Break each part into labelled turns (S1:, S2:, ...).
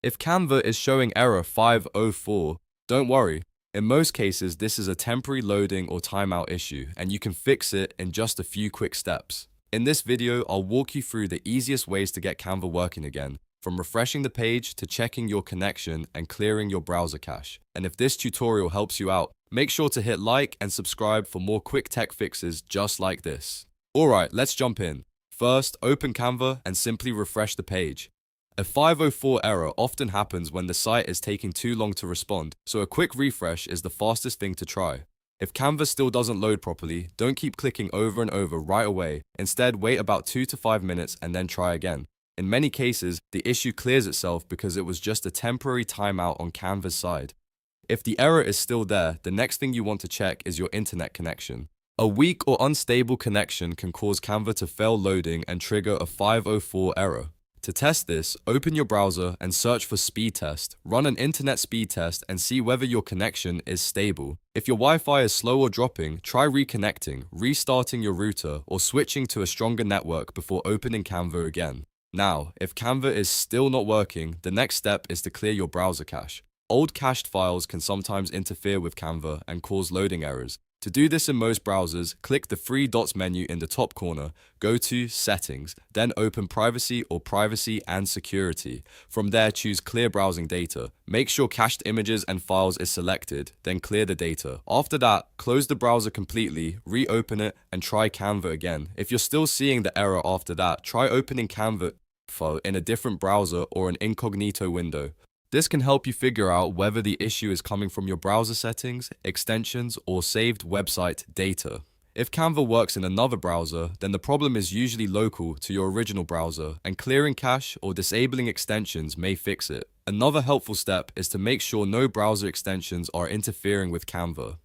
S1: If Canva is showing error 504, don't worry. In most cases, this is a temporary loading or timeout issue, and you can fix it in just a few quick steps. In this video, I'll walk you through the easiest ways to get Canva working again, from refreshing the page to checking your connection and clearing your browser cache. And if this tutorial helps you out, make sure to hit like and subscribe for more quick tech fixes just like this. Alright, let's jump in. First, open Canva and simply refresh the page. A 504 error often happens when the site is taking too long to respond, so a quick refresh is the fastest thing to try. If Canva still doesn't load properly, don't keep clicking over and over right away. Instead, wait about 2 to 5 minutes and then try again. In many cases, the issue clears itself because it was just a temporary timeout on Canva's side. If the error is still there, the next thing you want to check is your internet connection. A weak or unstable connection can cause Canva to fail loading and trigger a 504 error. To test this, open your browser and search for speed test. Run an internet speed test and see whether your connection is stable. If your Wi-Fi is slow or dropping, try reconnecting, restarting your router, or switching to a stronger network before opening Canva again. Now, if Canva is still not working, the next step is to clear your browser cache. Old cached files can sometimes interfere with Canva and cause loading errors. To do this in most browsers, click the three dots menu in the top corner, go to Settings, then open Privacy or Privacy and Security. From there, choose Clear Browsing Data. Make sure Cached Images and Files is selected, then clear the data. After that, close the browser completely, reopen it, and try Canva again. If you're still seeing the error after that, try opening Canva in a different browser or an Incognito window. This can help you figure out whether the issue is coming from your browser settings, extensions, or saved website data. If Canva works in another browser, then the problem is usually local to your original browser, and clearing cache or disabling extensions may fix it. Another helpful step is to make sure no browser extensions are interfering with Canva.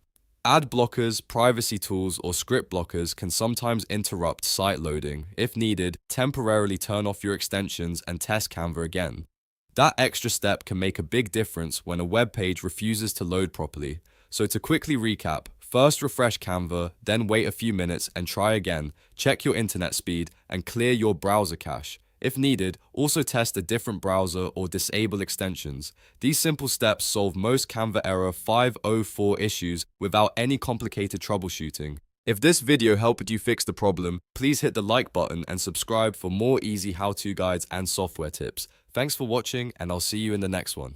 S1: Ad blockers, privacy tools, or script blockers can sometimes interrupt site loading. If needed, temporarily turn off your extensions and test Canva again. That extra step can make a big difference when a web page refuses to load properly. So to quickly recap, first refresh Canva, then wait a few minutes and try again, check your internet speed, and clear your browser cache. If needed, also test a different browser or disable extensions. These simple steps solve most Canva error 504 issues without any complicated troubleshooting. If this video helped you fix the problem, please hit the like button and subscribe for more easy how-to guides and software tips. Thanks for watching, and I'll see you in the next one.